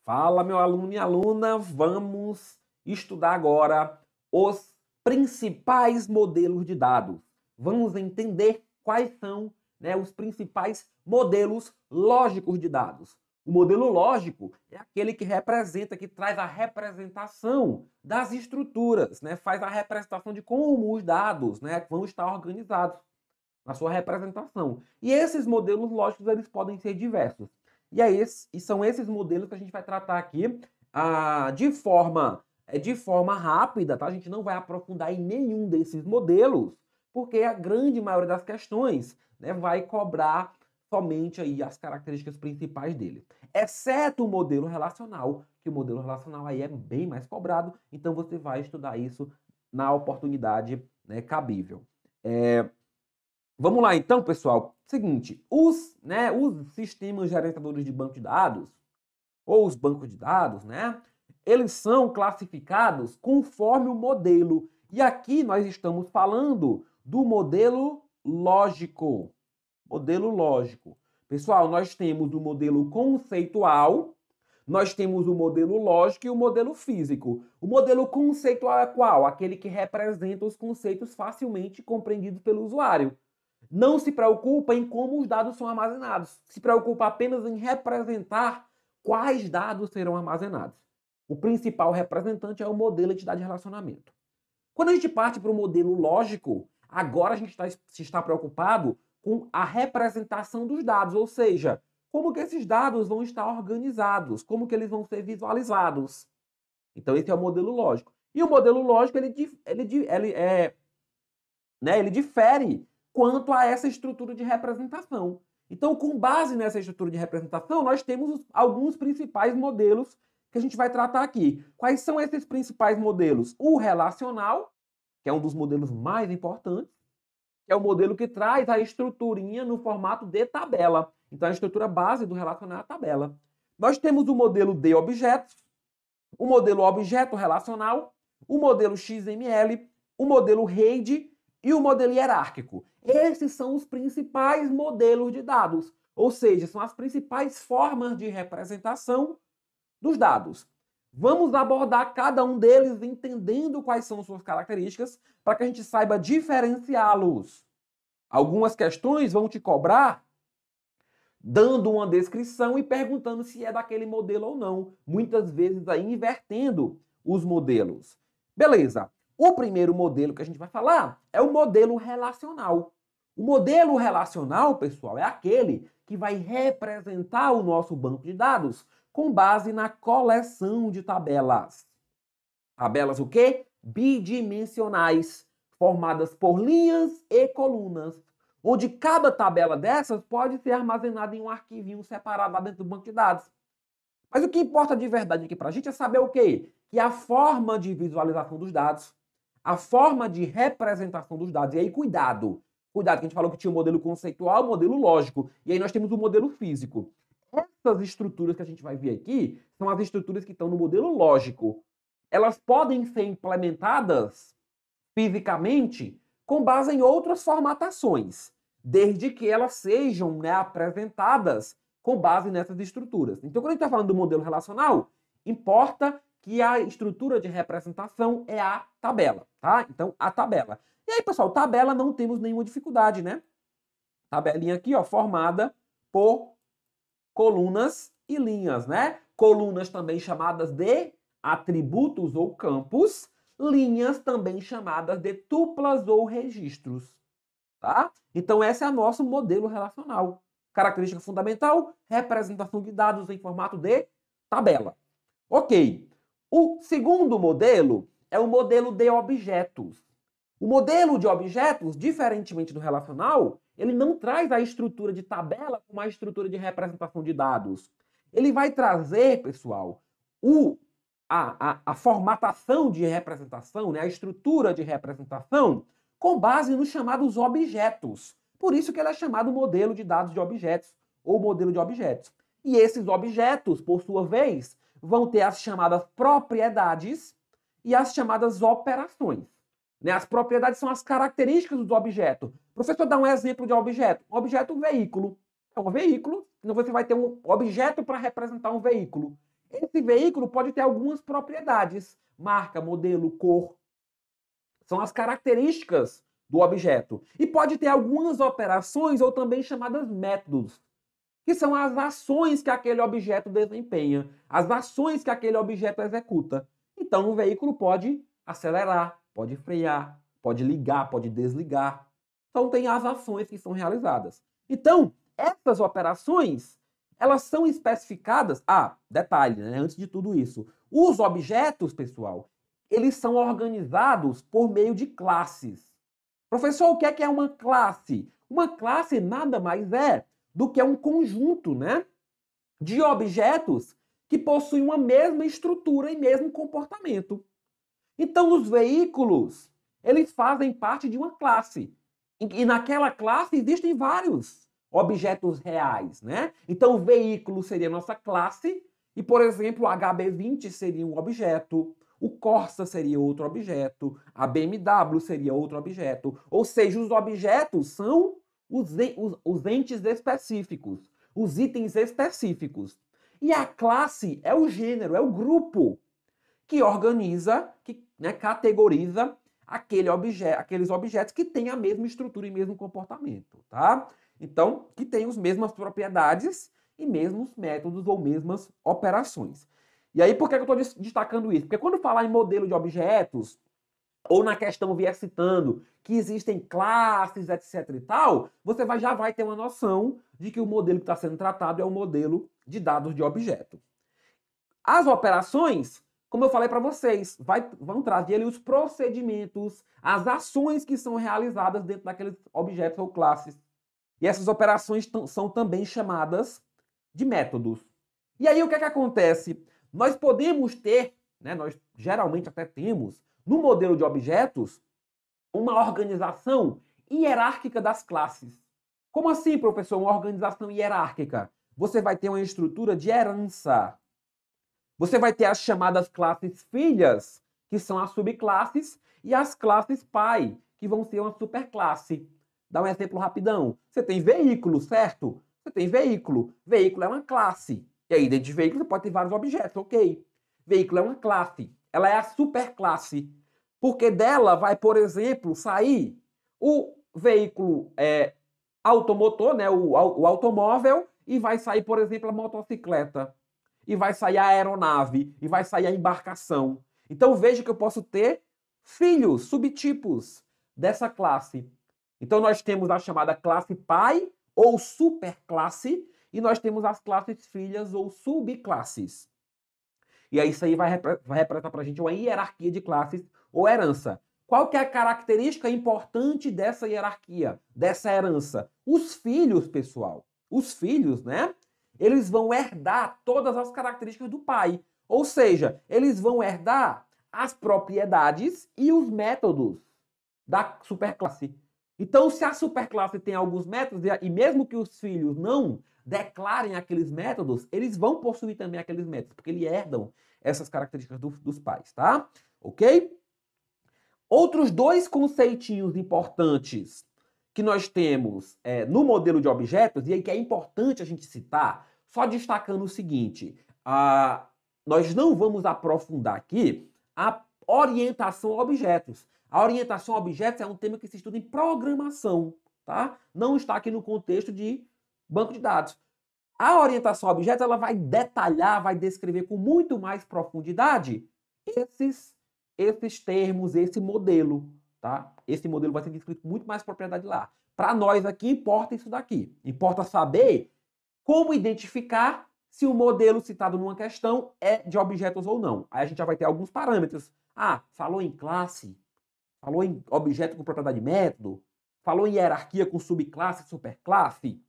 Fala, meu aluno e minha aluna, vamos estudar agora os principais modelos de dados. Vamos entender quais são, os principais modelos lógicos de dados. O modelo lógico é aquele que representa, que traz a representação das estruturas, faz a representação de como os dados vão estar organizados na sua representação. E esses modelos lógicos eles podem ser diversos. E são esses modelos que a gente vai tratar aqui de forma rápida, tá? A gente não vai aprofundar em nenhum desses modelos, porque a grande maioria das questões vai cobrar somente aí as características principais dele. Exceto o modelo relacional, que o modelo relacional aí é bem mais cobrado, então você vai estudar isso na oportunidade cabível. Vamos lá então, pessoal. Seguinte, os sistemas gerenciadores de banco de dados, ou os bancos de dados, eles são classificados conforme o modelo. E aqui nós estamos falando do modelo lógico. Modelo lógico. Pessoal, nós temos o modelo conceitual, nós temos o modelo lógico e o modelo físico. O modelo conceitual é qual? Aquele que representa os conceitos facilmente compreendidos pelo usuário. Não se preocupa em como os dados são armazenados. Se preocupa apenas em representar quais dados serão armazenados. O principal representante é o modelo entidade-relacionamento. Quando a gente parte para o modelo lógico, agora a gente está preocupado com a representação dos dados, ou seja, como que esses dados vão estar organizados, como que eles vão ser visualizados. Então esse é o modelo lógico. E o modelo lógico ele difere quanto a essa estrutura de representação. Então, com base nessa estrutura de representação, nós temos alguns principais modelos que a gente vai tratar aqui. Quais são esses principais modelos? O relacional, que é um dos modelos mais importantes, que é o modelo que traz a estruturinha no formato de tabela. Então, a estrutura base do relacional é a tabela. Nós temos o modelo de objetos, o modelo objeto relacional, o modelo XML, o modelo RAID e o modelo hierárquico. Esses são os principais modelos de dados, ou seja, são as principais formas de representação dos dados. Vamos abordar cada um deles entendendo quais são suas características para que a gente saiba diferenciá-los. Algumas questões vão te cobrar dando uma descrição e perguntando se é daquele modelo ou não, muitas vezes aí invertendo os modelos. Beleza. O primeiro modelo que a gente vai falar é o modelo relacional. O modelo relacional, pessoal, é aquele que vai representar o nosso banco de dados com base na coleção de tabelas. Tabelas o quê? Bidimensionais, formadas por linhas e colunas, onde cada tabela dessas pode ser armazenada em um arquivinho separado lá dentro do banco de dados. Mas o que importa de verdade aqui para a gente é saber o quê? Que a forma de visualização dos dados, a forma de representação dos dados, e aí cuidado que a gente falou que tinha o modelo conceitual, o modelo lógico, e aí nós temos o modelo físico. Essas estruturas que a gente vai ver aqui são as estruturas que estão no modelo lógico. Elas podem ser implementadas fisicamente com base em outras formatações, desde que elas sejam apresentadas com base nessas estruturas. Então, quando a gente está falando do modelo relacional, importa que a estrutura de representação é a tabela, tá? Então, a tabela. E aí, pessoal, tabela não temos nenhuma dificuldade, Tabelinha aqui, ó, formada por colunas e linhas, Colunas também chamadas de atributos ou campos, linhas também chamadas de tuplas ou registros, tá? Então, esse é o nosso modelo relacional. Característica fundamental, representação de dados em formato de tabela. Ok. O segundo modelo é o modelo de objetos. O modelo de objetos, diferentemente do relacional, ele não traz a estrutura de tabela como a estrutura de representação de dados. Ele vai trazer, pessoal, a formatação de representação, a estrutura de representação, com base nos chamados objetos. Por isso que ele é chamado modelo de dados de objetos, ou modelo de objetos. E esses objetos, por sua vez, vão ter as chamadas propriedades e as chamadas operações. As propriedades são as características do objeto. O professor dá um exemplo de objeto. Um objeto veículo. É um veículo, então você vai ter um objeto para representar um veículo. Esse veículo pode ter algumas propriedades, marca, modelo, cor, são as características do objeto. E pode ter algumas operações, ou também chamadas métodos, que são as ações que aquele objeto desempenha, as ações que aquele objeto executa. Então, o veículo pode acelerar, pode frear, pode ligar, pode desligar. Então, tem as ações que são realizadas. Então, essas operações, elas são especificadas... Ah, detalhe, né? Antes de tudo isso. Os objetos, pessoal, eles são organizados por meio de classes. Professor, o que é uma classe? Uma classe nada mais é do que um conjunto, né, de objetos que possuem uma mesma estrutura e mesmo comportamento. Então, os veículos, eles fazem parte de uma classe. E naquela classe existem vários objetos reais, né? Então, o veículo seria a nossa classe e, por exemplo, o HB20 seria um objeto, o Corsa seria outro objeto, a BMW seria outro objeto. Ou seja, os objetos são os entes específicos, os itens específicos. E a classe é o gênero, é o grupo que organiza, que, né, categoriza aqueles objetos que têm a mesma estrutura e mesmo comportamento, tá? Então, que têm as mesmas propriedades e mesmos métodos ou mesmas operações. E aí, por que eu estou destacando isso? Porque quando falar em modelo de objetos, ou na questão vier citando que existem classes, etc e tal, você já vai ter uma noção de que o modelo que está sendo tratado é o modelo de dados de objeto. As operações, como eu falei para vocês, vão trazer ali os procedimentos, as ações que são realizadas dentro daqueles objetos ou classes. E essas operações são também chamadas de métodos. E aí o que é que acontece? Nós podemos ter, né, nós geralmente até temos, no modelo de objetos, uma organização hierárquica das classes. Como assim, professor, uma organização hierárquica? Você vai ter uma estrutura de herança. Você vai ter as chamadas classes filhas, que são as subclasses, e as classes pai, que vão ser uma superclasse. Dá um exemplo rapidão. Você tem veículo, certo? Você tem veículo. Veículo é uma classe. E aí, dentro de veículo, você pode ter vários objetos, ok? Veículo é uma classe. Ela é a superclasse. Porque dela vai, por exemplo, sair o veículo automotor, né, o automóvel, e vai sair, por exemplo, a motocicleta. E vai sair a aeronave, e vai sair a embarcação. Então veja que eu posso ter filhos, subtipos dessa classe. Então nós temos a chamada classe pai ou superclasse, e nós temos as classes filhas ou subclasses. E aí isso aí vai representar para a gente uma hierarquia de classes ou herança. Qual que é a característica importante dessa hierarquia, dessa herança? Os filhos, pessoal. Os filhos, né? Eles vão herdar todas as características do pai. Ou seja, eles vão herdar as propriedades e os métodos da superclasse. Então, se a superclasse tem alguns métodos, e mesmo que os filhos não declarem aqueles métodos, eles vão possuir também aqueles métodos, porque eles herdam essas características dos pais, tá? Ok? Outros dois conceitinhos importantes que nós temos no modelo de objetos, e aí que é importante a gente citar, só destacando o seguinte, nós não vamos aprofundar aqui a orientação a objetos. A orientação a objetos é um tema que se estuda em programação, tá? Não está aqui no contexto de banco de dados. A orientação a objetos, ela vai detalhar, vai descrever com muito mais profundidade esses termos, esse modelo, tá? Esse modelo vai ser descrito com muito mais propriedade lá. Para nós aqui, importa isso daqui. Importa saber como identificar se o modelo citado numa questão é de objetos ou não. Aí a gente já vai ter alguns parâmetros. Ah, falou em classe, falou em objeto com propriedade de método, falou em hierarquia com subclasse, superclasse,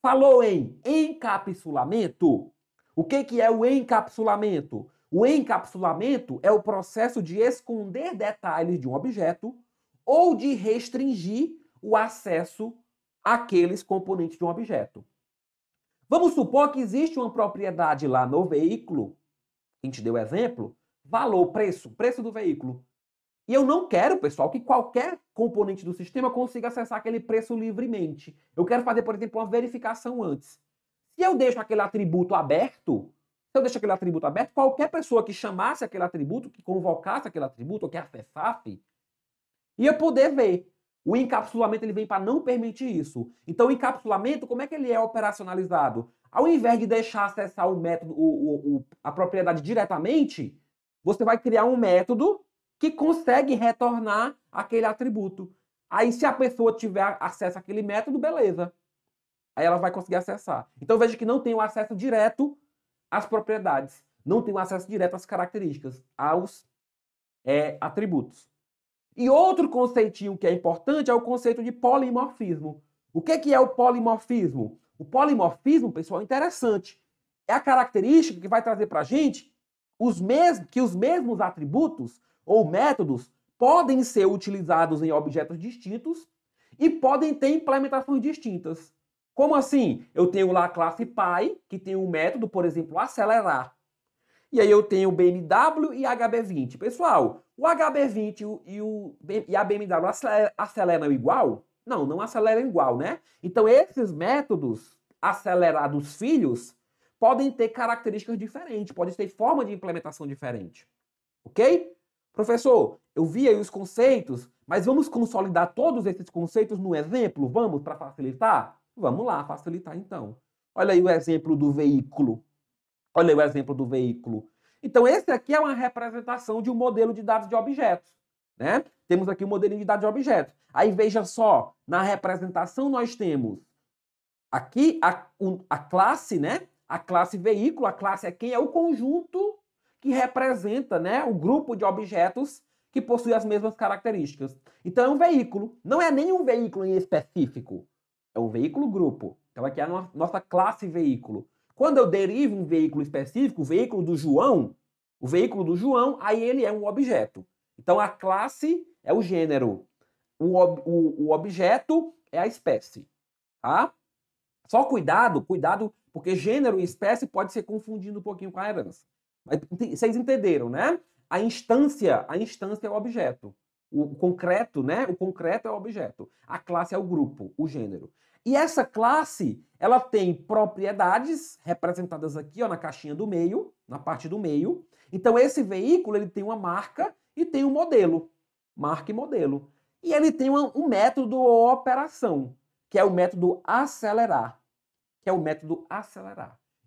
falou em encapsulamento. O que é o encapsulamento? O encapsulamento é o processo de esconder detalhes de um objeto ou de restringir o acesso àqueles componentes de um objeto. Vamos supor que existe uma propriedade lá no veículo, a gente deu exemplo, valor, preço do veículo. E eu não quero, pessoal, que qualquer componente do sistema consiga acessar aquele preço livremente. Eu quero fazer, por exemplo, uma verificação antes. Se eu deixo aquele atributo aberto, Se eu deixo aquele atributo aberto, qualquer pessoa que chamasse aquele atributo, que convocasse aquele atributo, ou que acessasse, ia poder ver. O encapsulamento ele vem para não permitir isso. Então, o encapsulamento, como é que ele é operacionalizado? Ao invés de deixar acessar o método, a propriedade diretamente, você vai criar um método que consegue retornar aquele atributo. Aí, se a pessoa tiver acesso àquele método, beleza. Aí ela vai conseguir acessar. Então, veja que não tem o acesso direto às propriedades. Não tem o acesso direto às características, aos atributos. E outro conceitinho que é importante é o conceito de polimorfismo. O que é o polimorfismo? O polimorfismo, pessoal, é interessante. É a característica que vai trazer para a gente que os mesmos atributos ou métodos podem ser utilizados em objetos distintos e podem ter implementações distintas. Como assim? Eu tenho lá a classe Py, que tem um método, por exemplo, acelerar. E aí eu tenho o BMW e HB20. Pessoal, o HB20 e a BMW aceleram igual? Não, não aceleram igual, né? Então esses métodos acelerados filhos podem ter características diferentes, podem ter forma de implementação diferente. Ok? Professor, eu vi aí os conceitos, mas vamos consolidar todos esses conceitos no exemplo? Vamos, para facilitar? Vamos lá, facilitar então. Olha aí o exemplo do veículo. Olha aí o exemplo do veículo. Então, esse aqui é uma representação de um modelo de dados de objetos. Né? Temos aqui um modelinho de dados de objetos. Aí, veja só, na representação nós temos aqui a classe, né? A classe veículo. A classe é quem? É o conjunto que representa, né, o grupo de objetos que possui as mesmas características. Então, é um veículo. Não é nem um veículo em específico. É um veículo grupo. Então, aqui é a nossa classe veículo. Quando eu derivo um veículo específico, o veículo do João, aí ele é um objeto. Então, a classe é o gênero. O objeto é a espécie. Tá? Só cuidado, porque gênero e espécie pode ser confundido um pouquinho com a herança. Mas vocês entenderam, né? A instância é o objeto. O concreto, né? O concreto é o objeto. A classe é o grupo, o gênero. E essa classe, ela tem propriedades representadas aqui, ó, na caixinha do meio, na parte do meio. Então, esse veículo, ele tem uma marca e tem um modelo. Marca e modelo. E ele tem um método ou operação, que é o método acelerar.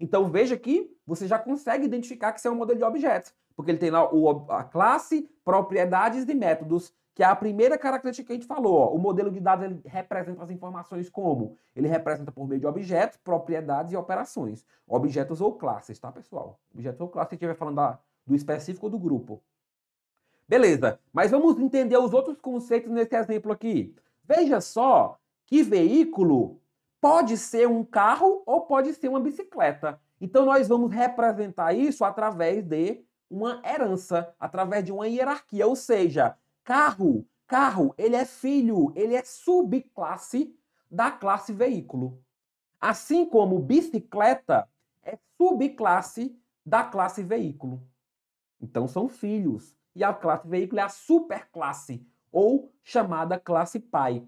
Então, veja que você já consegue identificar que isso é um modelo de objetos, porque ele tem lá a classe, propriedades e métodos, que é a primeira característica que a gente falou. Ó. O modelo de dados ele representa as informações como? Ele representa por meio de objetos, propriedades e operações. Objetos ou classes, tá, pessoal? Objetos ou classes, a gente vai falando do específico ou do grupo. Beleza, mas vamos entender os outros conceitos nesse exemplo aqui. Veja só que veículo pode ser um carro ou pode ser uma bicicleta. Então, nós vamos representar isso através de uma herança, através de uma hierarquia, ou seja, carro, ele é filho, ele é subclasse da classe veículo. Assim como bicicleta é subclasse da classe veículo. Então são filhos. E a classe veículo é a superclasse, ou chamada classe Pi.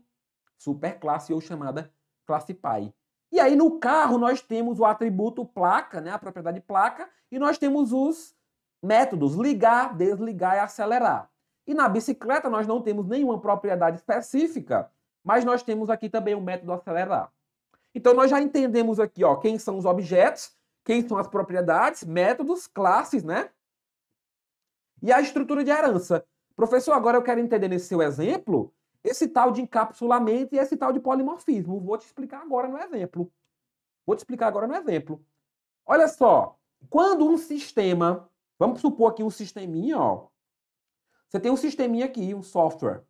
Superclasse ou chamada classe Pi. E aí no carro nós temos o atributo placa, né, a propriedade placa, e nós temos os métodos ligar, desligar e acelerar. E na bicicleta nós não temos nenhuma propriedade específica, mas nós temos aqui também o método acelerar. Então nós já entendemos aqui, ó, quem são os objetos, quem são as propriedades, métodos, classes, né? E a estrutura de herança. Professor, agora eu quero entender nesse seu exemplo esse tal de encapsulamento e esse tal de polimorfismo. Vou te explicar agora no exemplo. Olha só, quando um sistema, vamos supor aqui um sisteminha, ó. Você tem um sisteminha aqui, um software.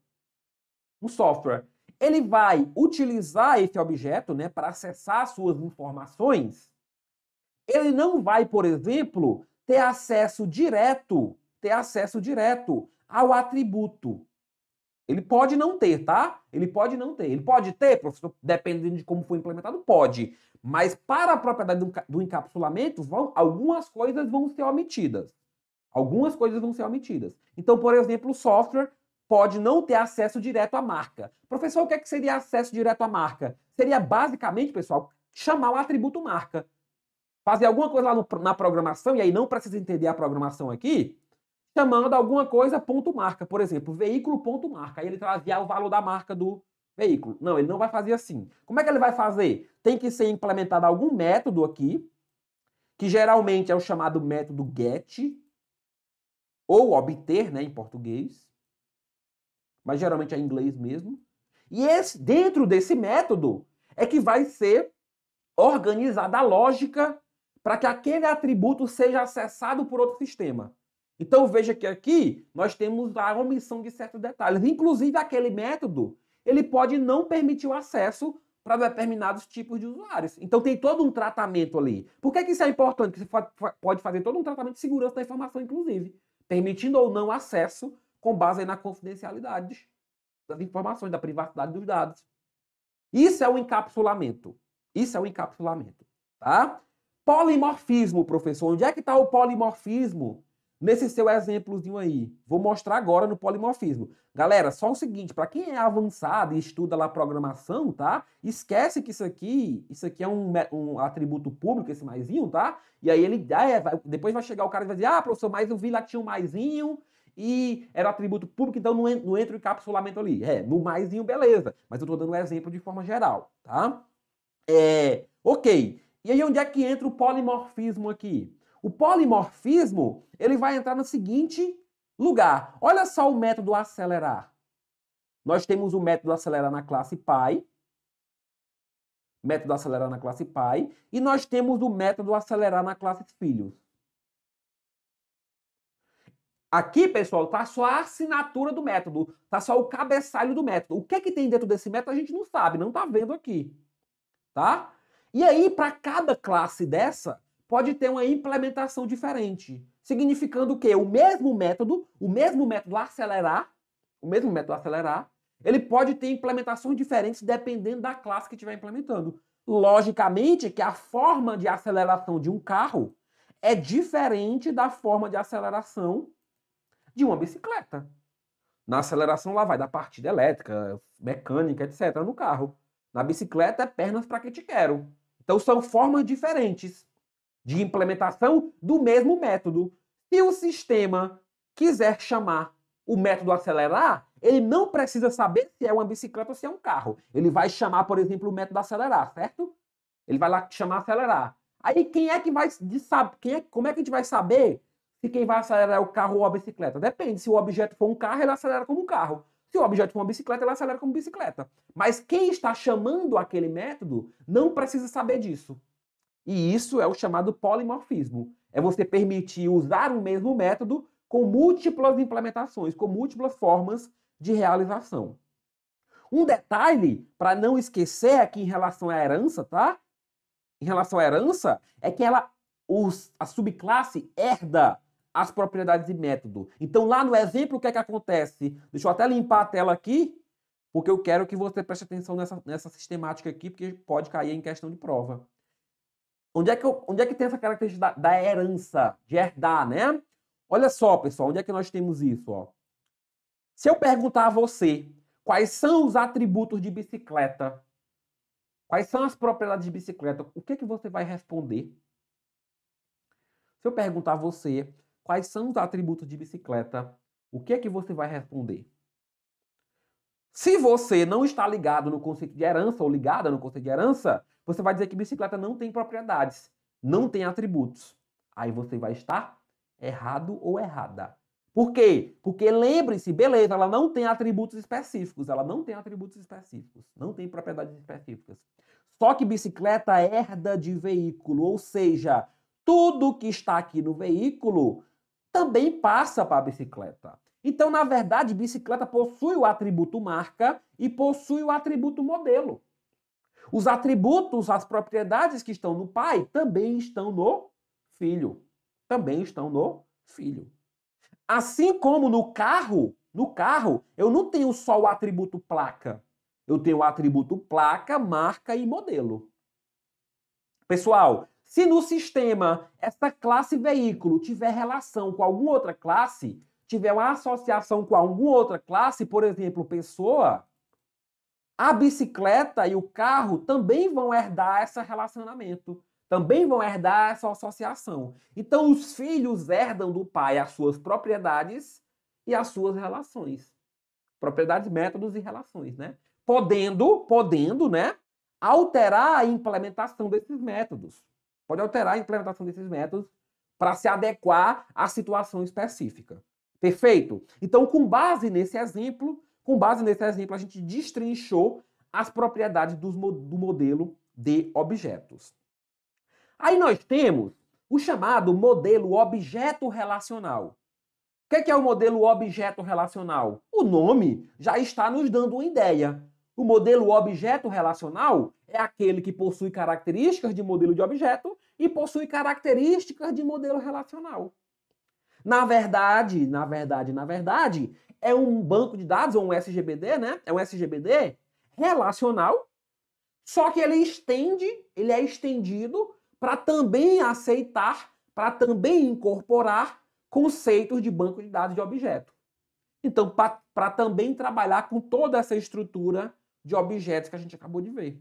Ele vai utilizar esse objeto, né, para acessar suas informações. Ele não vai, por exemplo, ter acesso direto ao atributo. Ele pode não ter, tá? Ele pode ter, professor, dependendo de como foi implementado, pode. Mas para a propriedade do encapsulamento, algumas coisas vão ser omitidas. Então, por exemplo, o software pode não ter acesso direto à marca. Professor, o que seria acesso direto à marca? Seria basicamente, pessoal, chamar o atributo marca. fazer alguma coisa lá na programação, e aí não precisa entender a programação aqui, chamando alguma coisa ponto marca. Por exemplo, veículo ponto marca. Aí ele trazia o valor da marca do veículo. Não, ele não vai fazer assim. Como é que ele vai fazer? Tem que ser implementado algum método aqui, que geralmente é o chamado método get, ou obter, né, em português, mas geralmente é em inglês mesmo. E dentro desse método é que vai ser organizada a lógica para que aquele atributo seja acessado por outro sistema. Então veja que aqui nós temos a omissão de certos detalhes. Inclusive aquele método, ele pode não permitir o acesso para determinados tipos de usuários. Então tem todo um tratamento ali. Por que isso é importante? Porque você pode fazer todo um tratamento de segurança da informação, inclusive, permitindo ou não acesso com base na confidencialidade das informações, da privacidade dos dados. Isso é o encapsulamento. Isso é o encapsulamento, tá? Polimorfismo, professor. Onde é que está o polimorfismo nesse seu exemplozinho aí? Vou mostrar agora no polimorfismo. Galera, só o seguinte, para quem é avançado e estuda lá programação, tá? Esquece que isso aqui é um atributo público, esse maisinho, tá? E aí ele depois vai chegar o cara e vai dizer, ah, professor, mas eu vi lá que tinha um maisinho e era atributo público, então não entra o encapsulamento ali. No maisinho, beleza. Mas eu estou dando um exemplo de forma geral, tá? Ok. E aí onde é que entra o polimorfismo aqui? O polimorfismo, ele vai entrar no seguinte lugar. Olha só o método acelerar. Nós temos o método acelerar na classe pai. Método acelerar na classe pai. E nós temos o método acelerar na classe filhos. Aqui, pessoal, está só a assinatura do método. Está só o cabeçalho do método. O que é que tem dentro desse método a gente não sabe, não está vendo aqui. Tá? E aí, para cada classe dessa, pode ter uma implementação diferente. Significando o quê? O mesmo método acelerar, ele pode ter implementações diferentes dependendo da classe que estiver implementando. Logicamente que a forma de aceleração de um carro é diferente da forma de aceleração de uma bicicleta. Na aceleração lá vai da partida elétrica, mecânica, etc. no carro. Na bicicleta é pernas para que te quero. Então são formas diferentes de implementação do mesmo método. Se o sistema quiser chamar o método acelerar, ele não precisa saber se é uma bicicleta ou se é um carro. Ele vai chamar, por exemplo, o método acelerar, certo? Ele vai lá chamar acelerar. Aí quem é que vai saber? Como é que a gente vai saber se quem vai acelerar é o carro ou a bicicleta? Depende. Se o objeto for um carro, ele acelera como um carro. Se o objeto for uma bicicleta, ele acelera como bicicleta. Mas quem está chamando aquele método não precisa saber disso. E isso é o chamado polimorfismo. É você permitir usar o mesmo método com múltiplas implementações, com múltiplas formas de realização. Um detalhe, para não esquecer aqui em relação à herança, tá? Em relação à herança, é que a subclasse herda as propriedades de método. Então, lá no exemplo, o que é que acontece? Deixa eu até limpar a tela aqui, porque eu quero que você preste atenção nessa sistemática aqui, porque pode cair em questão de prova. Onde é que tem essa característica da herança, de herdar, né? Olha só, pessoal, onde é que nós temos isso? Ó? Se eu perguntar a você quais são os atributos de bicicleta, quais são as propriedades de bicicleta, o que é que você vai responder? Se eu perguntar a você quais são os atributos de bicicleta, o que é que você vai responder? Se você não está ligado no conceito de herança ou ligada no conceito de herança, você vai dizer que bicicleta não tem propriedades, não tem atributos. Aí você vai estar errado ou errada. Por quê? Porque lembre-se, beleza, ela não tem atributos específicos, não tem propriedades específicas. Só que bicicleta herda de veículo, ou seja, tudo que está aqui no veículo também passa para a bicicleta. Então, na verdade, bicicleta possui o atributo marca e possui o atributo modelo. Os atributos, as propriedades que estão no pai também estão no filho. Assim como no carro, eu não tenho só o atributo placa. Eu tenho o atributo placa, marca e modelo. Pessoal, se no sistema essa classe veículo tiver relação com alguma outra classe, tiver uma associação com alguma outra classe, por exemplo, pessoa, a bicicleta e o carro também vão herdar esse relacionamento. também vão herdar essa associação. Então, os filhos herdam do pai as suas propriedades e as suas relações. Propriedades, métodos e relações, né? Podendo, né, alterar a implementação desses métodos. Pode alterar a implementação desses métodos para se adequar à situação específica. Perfeito? Então, com base nesse exemplo, a gente destrinchou as propriedades do modelo de objetos. Aí nós temos o chamado modelo objeto relacional. O que é o modelo objeto relacional? O nome já está nos dando uma ideia. O modelo objeto relacional é aquele que possui características de modelo de objeto e possui características de modelo relacional. Na verdade, é um banco de dados, ou um SGBD, né? É um SGBD relacional, só que ele é estendido para também aceitar, para também incorporar conceitos de banco de dados de objeto. Então, para também trabalhar com toda essa estrutura de objetos que a gente acabou de ver.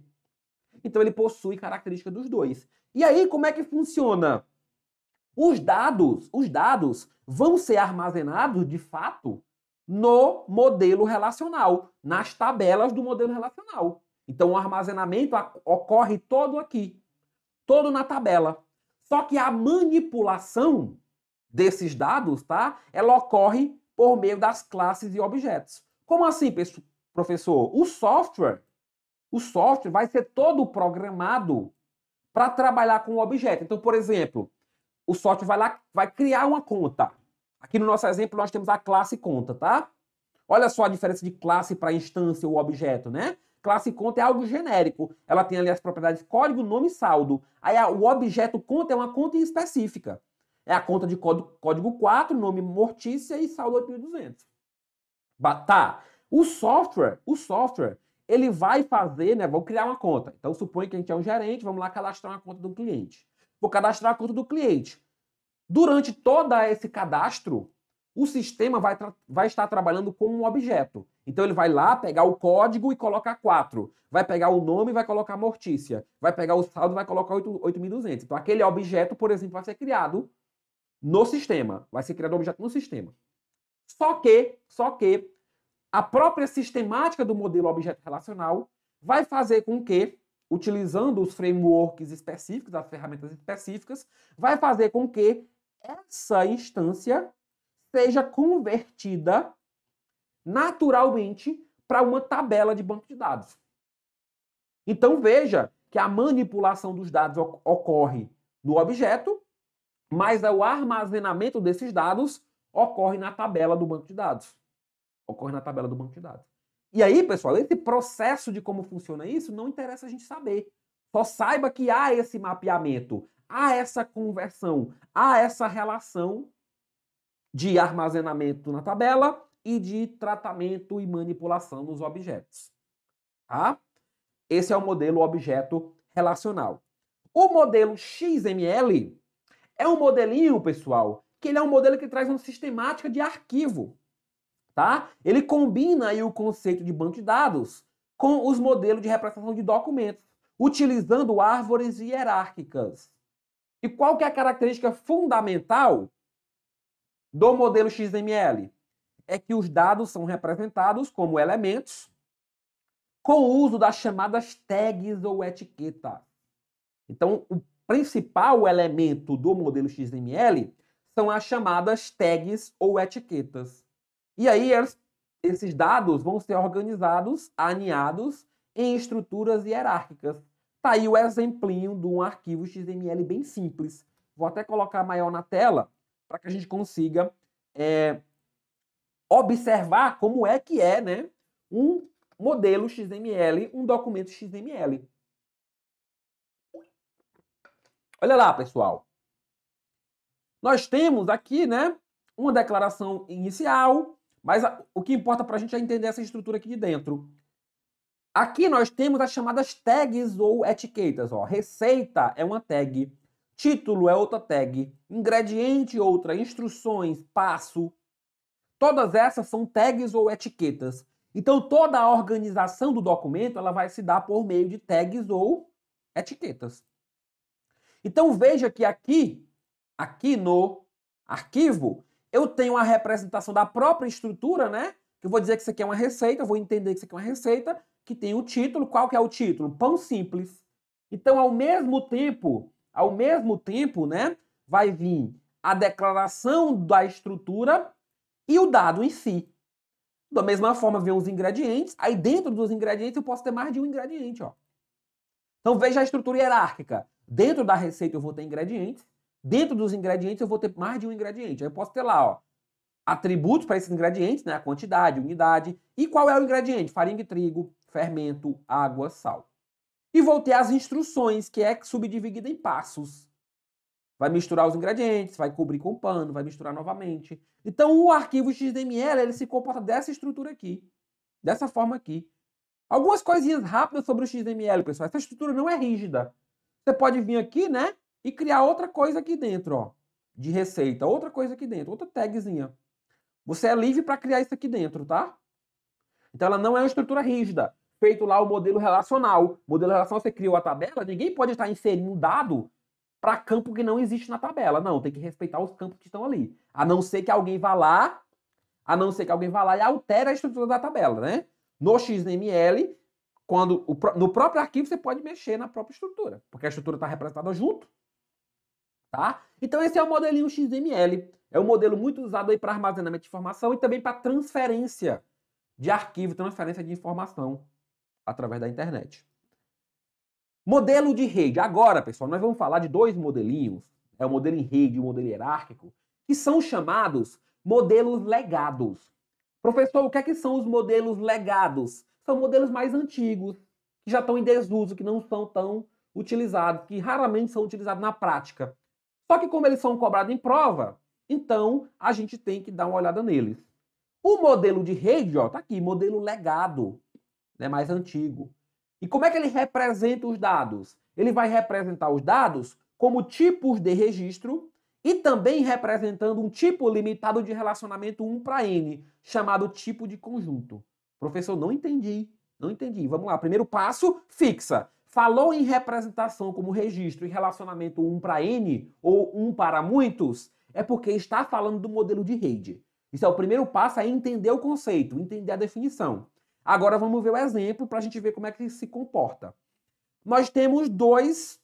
Então, ele possui características dos dois. E aí, como é que funciona? Os dados vão ser armazenados, de fato, no modelo relacional, nas tabelas do modelo relacional. Então, o armazenamento ocorre todo aqui, todo na tabela. Só que a manipulação desses dados, tá? Ela ocorre por meio das classes e objetos. Como assim, professor? O software vai ser todo programado para trabalhar com o objeto. Então, por exemplo, o software vai criar uma conta. Aqui no nosso exemplo, nós temos a classe conta, tá? Olha só a diferença de classe para instância ou objeto, né? Classe conta é algo genérico. Ela tem ali as propriedades código, nome e saldo. Aí o objeto conta é uma conta específica. É a conta de código 4, nome Mortícia e saldo 8200. Tá. O software, ele vai fazer, né? Vou criar uma conta. Então, suponha que a gente é um gerente, vamos lá cadastrar uma conta do cliente. Vou cadastrar a conta do cliente. Durante todo esse cadastro, o sistema vai estar trabalhando com um objeto. Então, ele vai lá pegar o código e colocar 4. Vai pegar o nome e vai colocar Mortícia. Vai pegar o saldo e vai colocar 8200. Então, aquele objeto, por exemplo, vai ser criado no sistema. Vai ser criado um objeto no sistema. Só que a própria sistemática do modelo objeto relacional vai fazer com que, utilizando os frameworks específicos, as ferramentas específicas, vai fazer com que essa instância seja convertida naturalmente para uma tabela de banco de dados. Então veja que a manipulação dos dados ocorre no objeto, mas o armazenamento desses dados ocorre na tabela do banco de dados. E aí, pessoal, esse processo de como funciona isso não interessa a gente saber. Só saiba que há esse mapeamento, há essa conversão, há essa relação de armazenamento na tabela e de tratamento e manipulação dos objetos. Tá? Esse é o modelo objeto relacional. O modelo XML é um modelinho, pessoal, que ele é um modelo que traz uma sistemática de arquivo. Tá? Ele combina aí o conceito de banco de dados com os modelos de representação de documentos, utilizando árvores hierárquicas. E qual que é a característica fundamental do modelo XML? É que os dados são representados como elementos com o uso das chamadas tags ou etiquetas. Então, o principal elemento do modelo XML são as chamadas tags ou etiquetas. E aí, esses dados vão ser organizados, aninhados em estruturas hierárquicas. Tá aí o exemplinho de um arquivo XML bem simples. Vou até colocar maior na tela para que a gente consiga observar como é que é, né, um modelo XML, um documento XML. Olha lá, pessoal. Nós temos aqui, né, uma declaração inicial, mas o que importa para a gente é entender essa estrutura aqui de dentro. Aqui nós temos as chamadas tags ou etiquetas. Ó. Receita é uma tag, título é outra tag, ingrediente outra, instruções, passo. Todas essas são tags ou etiquetas. Então toda a organização do documento ela vai se dar por meio de tags ou etiquetas. Então veja que aqui no arquivo, eu tenho a representação da própria estrutura, né? Que eu vou dizer que isso aqui é uma receita, eu vou entender que isso aqui é uma receita, que tem o título. Qual que é o título? Pão simples. Então, ao mesmo tempo, né, vai vir a declaração da estrutura e o dado em si. Da mesma forma, vem os ingredientes. Aí, dentro dos ingredientes, eu posso ter mais de um ingrediente, ó. Então, veja a estrutura hierárquica. Dentro da receita, eu vou ter ingredientes. Dentro dos ingredientes, eu vou ter mais de um ingrediente. Aí eu posso ter lá, ó, atributos para esses ingredientes, né? A quantidade, unidade. E qual é o ingrediente? Farinha de trigo, fermento, água, sal. E vou ter as instruções, que é subdividida em passos. Vai misturar os ingredientes, vai cobrir com pano, vai misturar novamente. Então, o arquivo XML, ele se comporta dessa estrutura aqui. Dessa forma aqui. Algumas coisinhas rápidas sobre o XML, pessoal. Essa estrutura não é rígida. Você pode vir aqui, né? E criar outra coisa aqui dentro, ó. De receita. Outra coisa aqui dentro. Outra tagzinha. Você é livre para criar isso aqui dentro, tá? Então, ela não é uma estrutura rígida. Feito lá o modelo relacional. O modelo relacional, você criou a tabela, ninguém pode estar inserindo um dado para campo que não existe na tabela. Não, tem que respeitar os campos que estão ali. A não ser que alguém vá lá e altere a estrutura da tabela, né? No XML, no próprio arquivo, você pode mexer na própria estrutura, porque a estrutura está representada junto. Tá? Então, esse é o modelinho XML. É um modelo muito usado aí para armazenamento de informação e também para transferência de arquivo, transferência de informação através da internet. Modelo de rede. Agora, pessoal, nós vamos falar de dois modelinhos. É o modelo em rede e o modelo hierárquico, que são chamados modelos legados. Professor, o que é que são os modelos legados? São modelos mais antigos, que já estão em desuso, que não são tão utilizados, que raramente são utilizados na prática. Só que como eles são cobrados em prova, então a gente tem que dar uma olhada neles. O modelo de rede, ó, tá aqui, modelo legado, né, mais antigo. E como é que ele representa os dados? Ele vai representar os dados como tipos de registro e também representando um tipo limitado de relacionamento 1 para N, chamado tipo de conjunto. Professor, não entendi. Não entendi. Vamos lá. Primeiro passo, fixa. Falou em representação como registro e relacionamento 1 para N, ou 1 para muitos, é porque está falando do modelo de rede. Isso é o primeiro passo, é entender o conceito, entender a definição. Agora vamos ver o exemplo para a gente ver como é que se comporta. Nós temos dois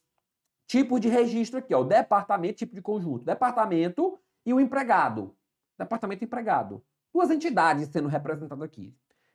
tipos de registro aqui, ó, o departamento, tipo de conjunto, departamento e o empregado. Departamento e empregado. Duas entidades sendo representadas aqui,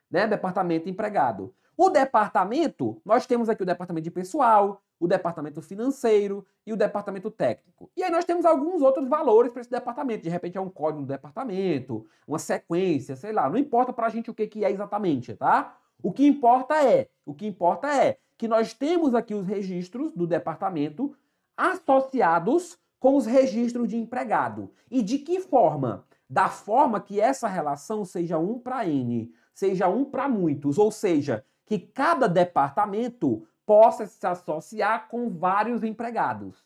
né? Departamento e empregado. O departamento, nós temos aqui o departamento de pessoal, o departamento financeiro e o departamento técnico. E aí nós temos alguns outros valores para esse departamento. De repente é um código do departamento, uma sequência, sei lá. Não importa para a gente o que é exatamente, tá? O que importa é que nós temos aqui os registros do departamento associados com os registros de empregado. E de que forma? Da forma que essa relação seja 1 para N, seja 1 para muitos, ou seja, que cada departamento possa se associar com vários empregados.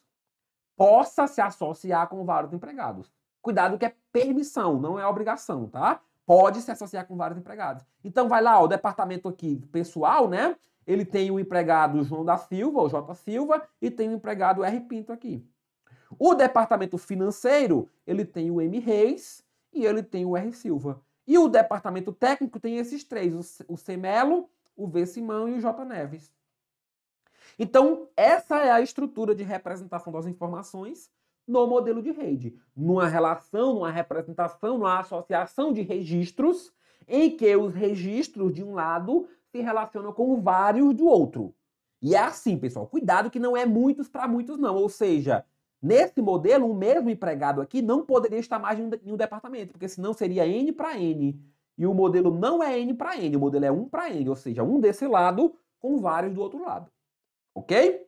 Cuidado que é permissão, não é obrigação, tá? Pode se associar com vários empregados. Então vai lá, o departamento aqui pessoal, né? Ele tem o empregado João da Silva, ou J. Silva, e tem o empregado R. Pinto aqui. O departamento financeiro, ele tem o M. Reis e ele tem o R. Silva. E o departamento técnico tem esses três, o C. Melo, o V. Simão e o J. Neves. Então, essa é a estrutura de representação das informações no modelo de rede. Numa relação, numa representação, numa associação de registros, em que os registros de um lado se relacionam com vários do outro. E é assim, pessoal, cuidado que não é muitos para muitos não, ou seja, nesse modelo, o mesmo empregado aqui não poderia estar mais em um departamento, porque senão seria N para N. E o modelo não é N para N, o modelo é 1 para N, ou seja, um desse lado com vários do outro lado. Ok?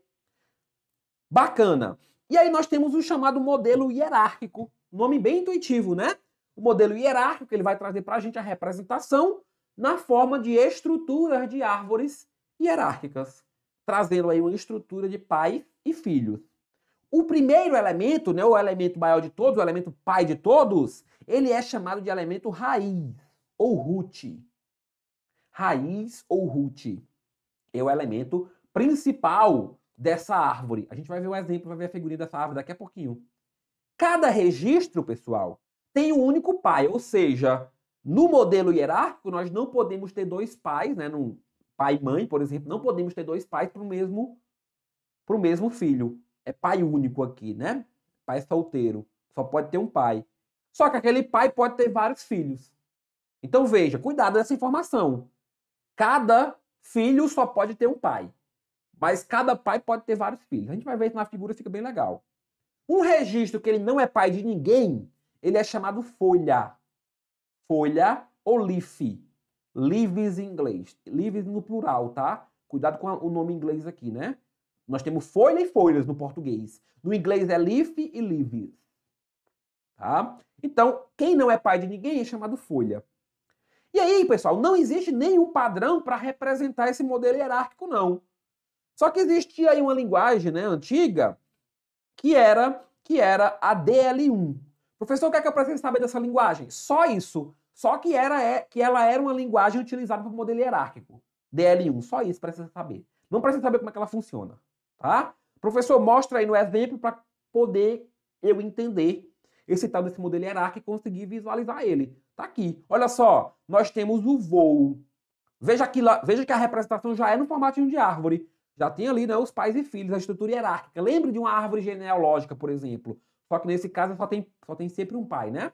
Bacana. E aí nós temos o chamado modelo hierárquico, nome bem intuitivo, né? O modelo hierárquico, ele vai trazer para a gente a representação na forma de estruturas de árvores hierárquicas, trazendo aí uma estrutura de pai e filhos. O primeiro elemento, né, o elemento maior de todos, o elemento pai de todos, ele é chamado de elemento raiz ou root. Raiz ou root é o elemento principal dessa árvore. A gente vai ver um exemplo, vai ver a figurinha dessa árvore daqui a pouquinho. Cada registro, pessoal, tem um único pai, ou seja, no modelo hierárquico, nós não podemos ter dois pais, né? No pai e mãe, por exemplo, não podemos ter dois pais para o mesmo filho. É pai único aqui, né? Pai solteiro. Só pode ter um pai. Só que aquele pai pode ter vários filhos. Então veja, cuidado dessa informação. Cada filho só pode ter um pai. Mas cada pai pode ter vários filhos. A gente vai ver isso na figura, fica bem legal. Um registro que ele não é pai de ninguém, ele é chamado folha. Folha ou leaf. Leaves em inglês. Leaves no plural, tá? Cuidado com o nome em inglês aqui, né? Nós temos folha e folhas no português. No inglês é leaf e leaves. Tá? Então, quem não é pai de ninguém é chamado folha. E aí, pessoal, não existe nenhum padrão para representar esse modelo hierárquico, não. Só que existia aí uma linguagem, né, antiga que era a DL1. Professor, o que é que eu preciso saber dessa linguagem? Só isso. Só que ela era uma linguagem utilizada para o modelo hierárquico. DL1, só isso precisa saber. Não precisa saber como é que ela funciona. Tá? Professor, mostra aí no exemplo para poder eu entender esse tal desse modelo hierárquico e conseguir visualizar ele. Tá aqui. Olha só, nós temos o voo. Veja que a representação já é no formatinho de árvore. Já tem ali, né, os pais e filhos, a estrutura hierárquica. Lembre de uma árvore genealógica, por exemplo. Só que nesse caso só tem sempre um pai, né?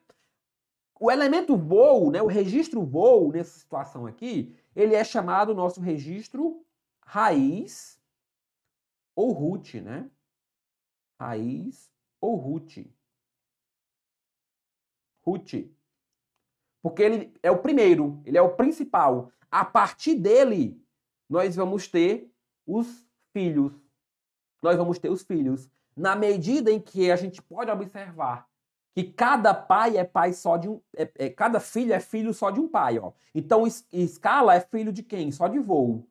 O elemento voo, né, o registro voo, nessa situação aqui, ele é chamado nosso registro raiz ou root, né? Raiz ou root. Root. Porque ele é o primeiro, ele é o principal. A partir dele, nós vamos ter os filhos. Nós vamos ter os filhos. Na medida em que a gente pode observar que cada pai é pai só de um... cada filho é filho só de um pai, ó. Então, escala é filho de quem? Só de voo.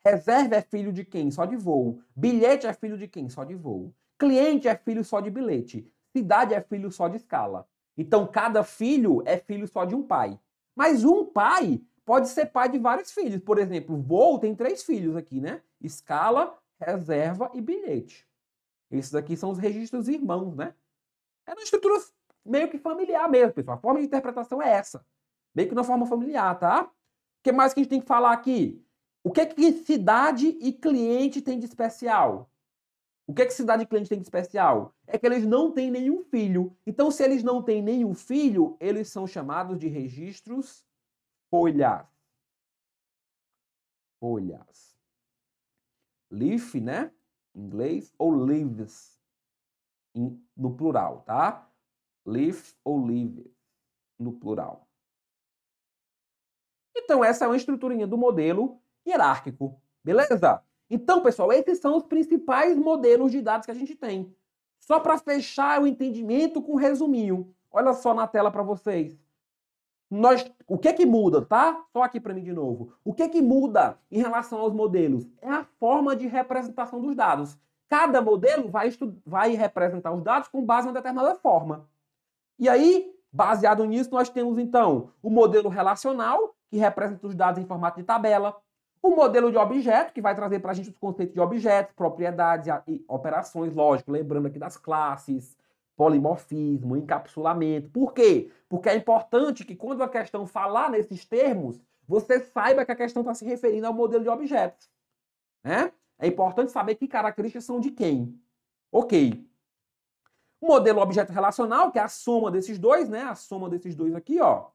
Reserva é filho de quem? Só de voo. Bilhete é filho de quem? Só de voo. Cliente é filho só de bilhete. Cidade é filho só de escala. Então, cada filho é filho só de um pai. Mas um pai pode ser pai de vários filhos. Por exemplo, voo tem 3 filhos aqui, né? Escala, reserva e bilhete. Esses aqui são os registros irmãos, né? É uma estrutura meio que familiar mesmo, pessoal. A forma de interpretação é essa. Meio que na forma familiar, tá? O que mais que a gente tem que falar aqui? O que cidade e cliente tem de especial? O que cidade e cliente tem de especial? É que eles não têm nenhum filho. Então, se eles não têm nenhum filho, eles são chamados de registros folhas. Folhas. Leaf, né? Em inglês, ou leaves, no plural, tá? Leaf ou leaves, no plural. Então, essa é uma estruturinha do modelo hierárquico, beleza? Então, pessoal, esses são os principais modelos de dados que a gente tem. Só para fechar o entendimento com um resuminho. Olha só na tela para vocês. O que muda, tá? Só aqui para mim de novo. O que muda em relação aos modelos? É a forma de representação dos dados. Cada modelo vai representar os dados com base em uma determinada forma. E aí, baseado nisso, nós temos, então, o modelo relacional, que representa os dados em formato de tabela. O modelo de objeto, que vai trazer para a gente os conceitos de objetos, propriedades e operações, lógico, lembrando aqui das classes, polimorfismo, encapsulamento. Por quê? Porque é importante que quando a questão falar nesses termos, você saiba que a questão está se referindo ao modelo de objetos. Né? É importante saber que características são de quem. Ok. O modelo objeto relacional, que é a soma desses dois, né? A soma desses dois aqui, ó,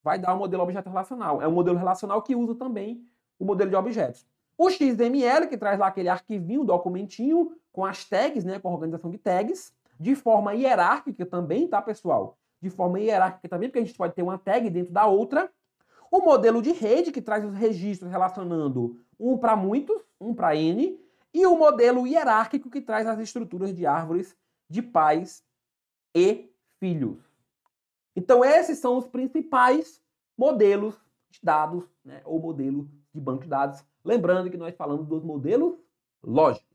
vai dar o modelo objeto relacional. É um modelo relacional que usa também o modelo de objetos. O XML, que traz lá aquele arquivinho, documentinho, com as tags, né? Com a organização de tags, de forma hierárquica também, tá, pessoal? De forma hierárquica também, porque a gente pode ter uma tag dentro da outra. O modelo de rede, que traz os registros relacionando um para muitos, um para N. E o modelo hierárquico, que traz as estruturas de árvores de pais e filhos. Então, esses são os principais modelos de dados, né, ou modelo de banco de dados. Lembrando que nós falamos dos modelos lógicos.